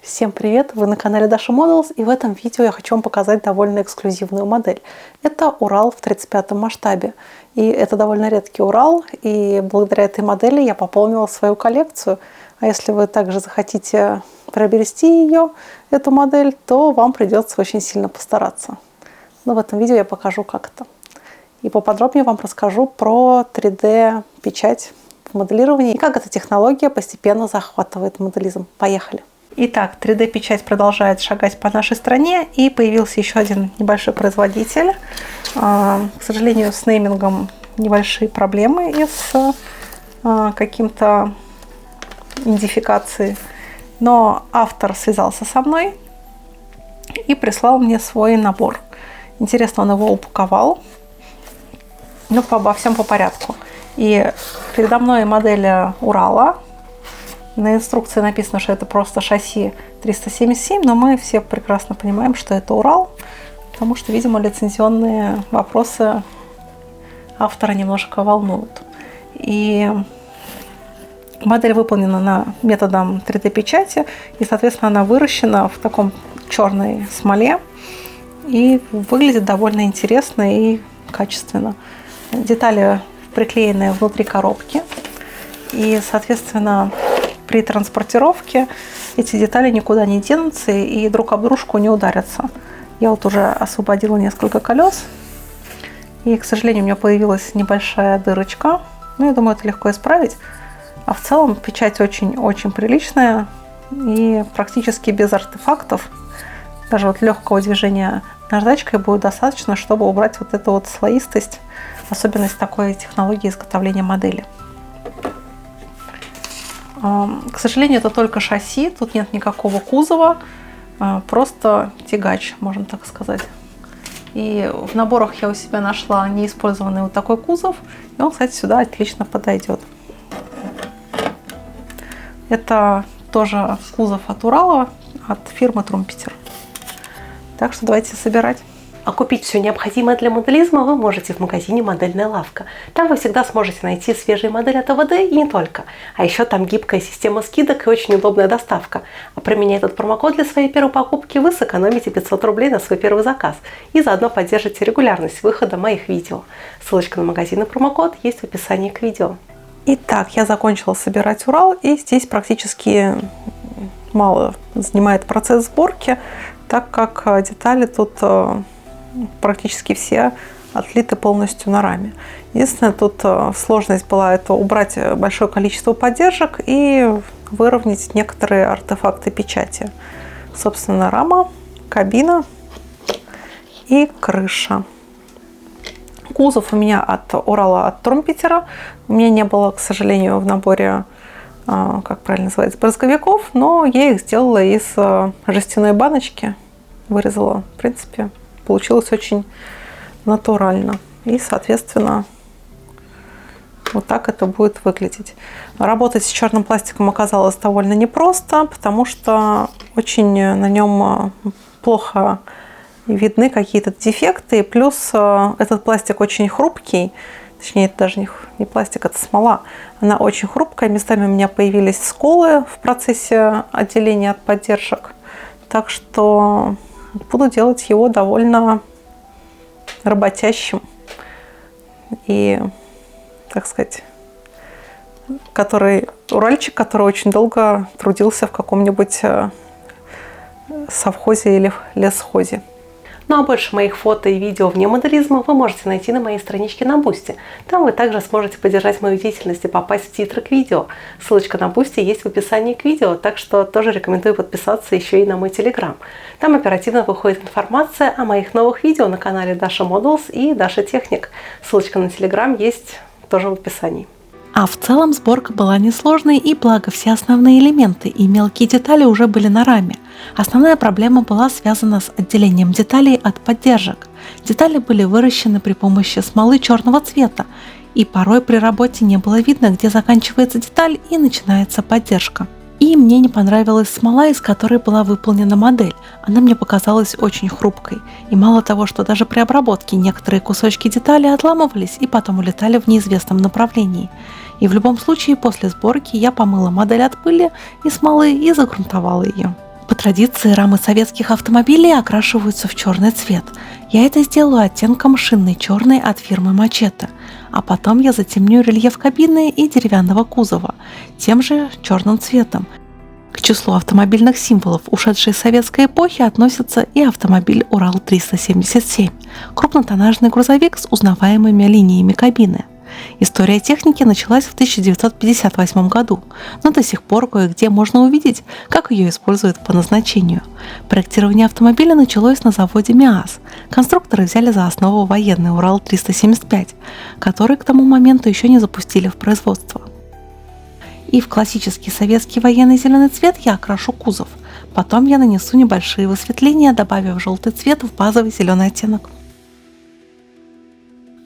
Всем привет! Вы на канале Dasha Models, и в этом видео я хочу вам показать довольно эксклюзивную модель. Это Урал в 35 масштабе. И это довольно редкий Урал, и благодаря этой модели я пополнила свою коллекцию. А если вы также захотите приобрести ее, эту модель, то вам придется очень сильно постараться. Но в этом видео я покажу, как это. И поподробнее вам расскажу про 3D-печать в моделировании и как эта технология постепенно захватывает моделизм. Поехали! Итак, 3D-печать продолжает шагать по нашей стране, и появился еще один небольшой производитель. К сожалению, с неймингом небольшие проблемы из каким-то идентификации. Но автор связался со мной и прислал мне свой набор. Интересно, он его упаковал. Ну, обо всем по порядку. И передо мной модель Урала. На инструкции написано, что это просто шасси 377, но мы все прекрасно понимаем, что это Урал, потому что, видимо, лицензионные вопросы автора немножко волнуют. И модель выполнена методом 3D-печати, и, соответственно, она выращена в таком черной смоле и выглядит довольно интересно и качественно. Детали приклеены внутри коробки, и, соответственно, при транспортировке эти детали никуда не денутся и друг об дружку не ударятся. Я вот уже освободила несколько колес, и, к сожалению, у меня появилась небольшая дырочка. Ну, я думаю, это легко исправить. А в целом печать очень-очень приличная и практически без артефактов. Даже вот легкого движения наждачкой будет достаточно, чтобы убрать вот эту вот слоистость, особенность такой технологии изготовления модели. К сожалению, это только шасси, тут нет никакого кузова, просто тягач, можно так сказать. И в наборах я у себя нашла неиспользованный вот такой кузов, и он, кстати, сюда отлично подойдет. Это тоже кузов от Урала, от фирмы Трумпетер. Так что давайте собирать. А купить все необходимое для моделизма вы можете в магазине «Модельная лавка». Там вы всегда сможете найти свежие модели от АВД и не только. А еще там гибкая система скидок и очень удобная доставка. А применяя этот промокод для своей первой покупки, вы сэкономите 500 рублей на свой первый заказ. И заодно поддержите регулярность выхода моих видео. Ссылочка на магазин и промокод есть в описании к видео. Итак, я закончила собирать Урал, и здесь практически мало занимает процесс сборки, так как детали тут практически все отлиты полностью на раме. Единственное, тут сложность была это убрать большое количество поддержек и выровнять некоторые артефакты печати. Собственно, рама, кабина и крыша. Кузов у меня от Урала, от Трумпетера. У меня не было, к сожалению, в наборе, как правильно называется, брызговиков, но я их сделала из жестяной баночки. Вырезала, в принципе, получилось очень натурально. И, соответственно, вот так это будет выглядеть. Работать с черным пластиком оказалось довольно непросто, потому что очень на нем плохо видны какие-то дефекты. Плюс этот пластик очень хрупкий. Точнее, это даже не пластик, это смола. Она очень хрупкая. Местами у меня появились сколы в процессе отделения от поддержек. Так что буду делать его довольно работящим и, так сказать, уральчик, который очень долго трудился в каком-нибудь совхозе или лесхозе. Ну а больше моих фото и видео вне моделизма вы можете найти на моей страничке на Бусти. Там вы также сможете поддержать мою деятельность и попасть в титры к видео. Ссылочка на Бусти есть в описании к видео, так что тоже рекомендую подписаться еще и на мой телеграм. Там оперативно выходит информация о моих новых видео на канале Dasha Models и Dasha Technic. Ссылочка на телеграм есть тоже в описании. А в целом сборка была несложной, и благо все основные элементы и мелкие детали уже были на раме. Основная проблема была связана с отделением деталей от поддержек. Детали были выращены при помощи смолы черного цвета, и порой при работе не было видно, где заканчивается деталь и начинается поддержка. И мне не понравилась смола, из которой была выполнена модель. Она мне показалась очень хрупкой. И мало того, что даже при обработке некоторые кусочки детали отламывались и потом улетали в неизвестном направлении. И в любом случае после сборки я помыла модель от пыли и смолы и загрунтовала ее. По традиции рамы советских автомобилей окрашиваются в черный цвет. Я это сделаю оттенком шинный черный от фирмы Machete, а потом я затемню рельеф кабины и деревянного кузова тем же черным цветом. К числу автомобильных символов ушедшей советской эпохи относится и автомобиль Урал-377, крупнотоннажный грузовик с узнаваемыми линиями кабины. История техники началась в 1958 году, но до сих пор кое-где можно увидеть, как ее используют по назначению. Проектирование автомобиля началось на заводе МИАЗ. Конструкторы взяли за основу военный Урал-375, который к тому моменту еще не запустили в производство. И в классический советский военный зеленый цвет я окрашу кузов. Потом я нанесу небольшие высветления, добавив желтый цвет в базовый зеленый оттенок.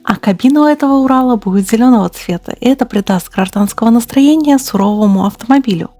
А кабина у этого Урала будет зеленого цвета, и это придаст гражданского настроения суровому автомобилю.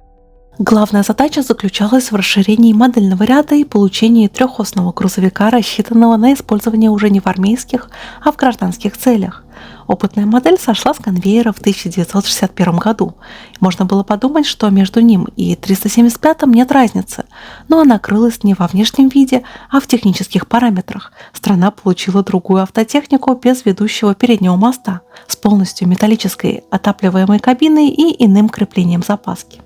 Главная задача заключалась в расширении модельного ряда и получении трехосного грузовика, рассчитанного на использование уже не в армейских, а в гражданских целях. Опытная модель сошла с конвейера в 1961 году. Можно было подумать, что между ним и 375-м нет разницы, но она крылась не во внешнем виде, а в технических параметрах. Страна получила другую автотехнику без ведущего переднего моста, с полностью металлической отапливаемой кабиной и иным креплением запаски.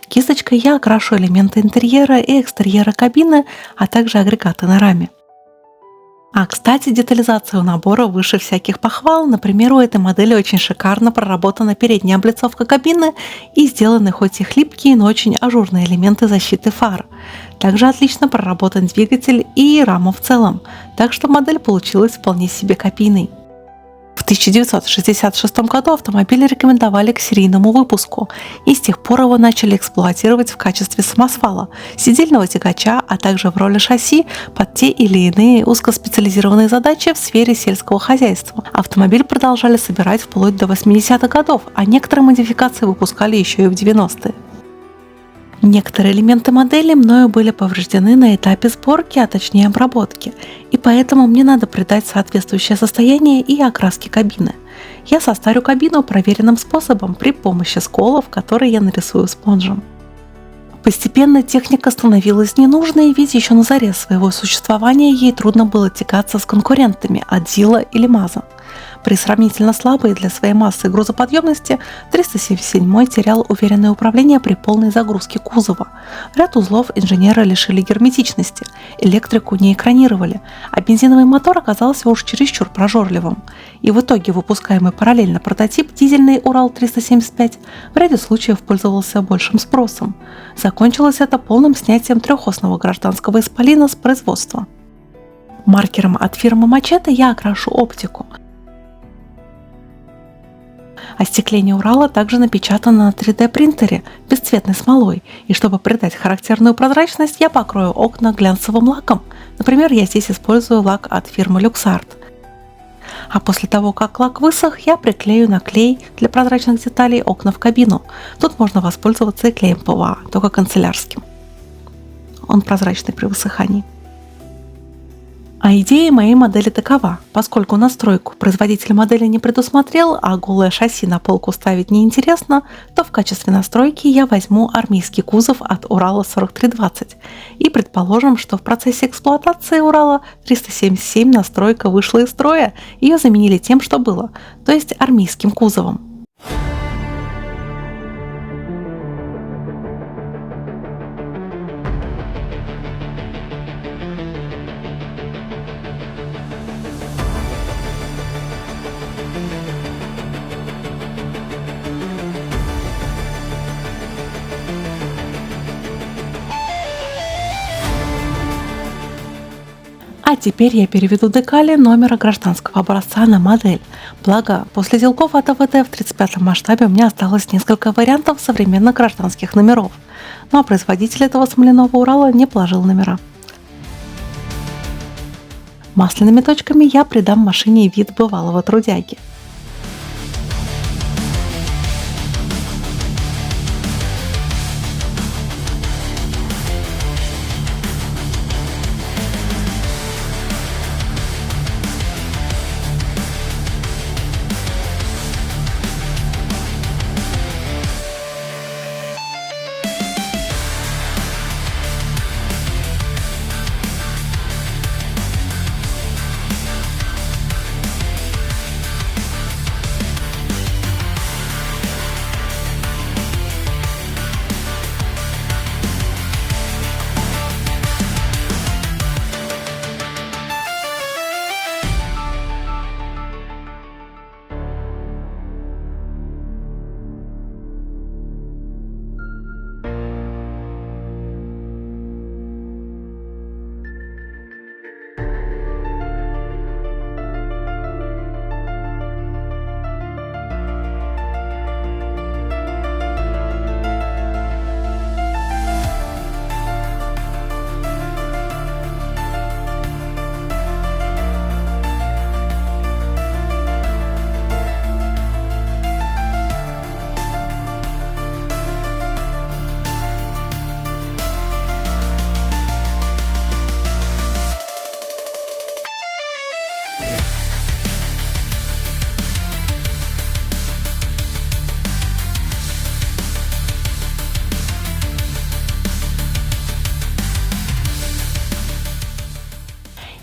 Кисточкой я окрашу элементы интерьера и экстерьера кабины, а также агрегаты на раме. А, кстати, детализация у набора выше всяких похвал. Например, у этой модели очень шикарно проработана передняя облицовка кабины и сделаны хоть и хлипкие, но очень ажурные элементы защиты фар. Также отлично проработан двигатель и рама в целом, так что модель получилась вполне себе копийной. В 1966 году автомобиль рекомендовали к серийному выпуску, и с тех пор его начали эксплуатировать в качестве самосвала, сидельного тягача, а также в роли шасси под те или иные узкоспециализированные задачи в сфере сельского хозяйства. Автомобиль продолжали собирать вплоть до 80-х годов, а некоторые модификации выпускали еще и в 90-е. Некоторые элементы модели мною были повреждены на этапе сборки, а точнее обработки, и поэтому мне надо придать соответствующее состояние и окраски кабины. Я состарю кабину проверенным способом при помощи сколов, которые я нарисую спонжем. Постепенно техника становилась ненужной, ведь еще на заре своего существования ей трудно было тягаться с конкурентами от ЗИЛа или МАЗа. При сравнительно слабой для своей массы и грузоподъемности 377 терял уверенное управление при полной загрузке кузова. Ряд узлов инженеры лишили герметичности, электрику не экранировали, а бензиновый мотор оказался уж чересчур прожорливым. И в итоге выпускаемый параллельно прототип дизельный Урал-375 в ряде случаев пользовался большим спросом. Закончилось это полным снятием трехосного гражданского исполина с производства. Маркером от фирмы Machete я окрашу оптику. Остекление Урала также напечатано на 3D принтере бесцветной смолой, и чтобы придать характерную прозрачность, я покрою окна глянцевым лаком. Например, я здесь использую лак от фирмы Luxart. А после того, как лак высох, я приклею на клей для прозрачных деталей окна в кабину. Тут можно воспользоваться и клеем ПВА, только канцелярским. Он прозрачный при высыхании. А идея моей модели такова: поскольку настройку производитель модели не предусмотрел, а голое шасси на полку ставить неинтересно, то в качестве настройки я возьму армейский кузов от Урала 4320. И предположим, что в процессе эксплуатации Урала 377 настройка вышла из строя, ее заменили тем, что было, то есть армейским кузовом. А теперь я переведу декали номера гражданского образца на модель. Благо, после делков от АВТ в 35-м масштабе у меня осталось несколько вариантов современных гражданских номеров. Ну а производитель этого смоляного Урала не положил номера. Масляными точками я придам машине вид бывалого трудяги.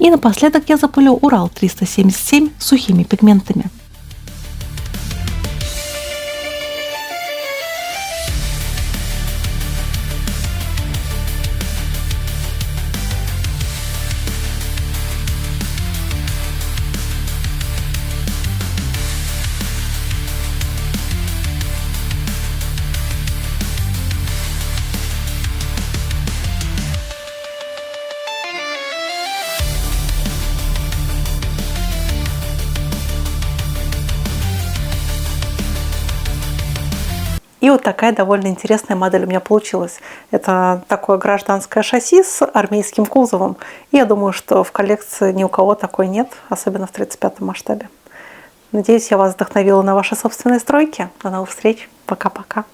И напоследок я запылю Урал 377 сухими пигментами. И вот такая довольно интересная модель у меня получилась. Это такое гражданское шасси с армейским кузовом. И я думаю, что в коллекции ни у кого такой нет, особенно в 35-м масштабе. Надеюсь, я вас вдохновила на ваши собственные стройки. До новых встреч. Пока-пока.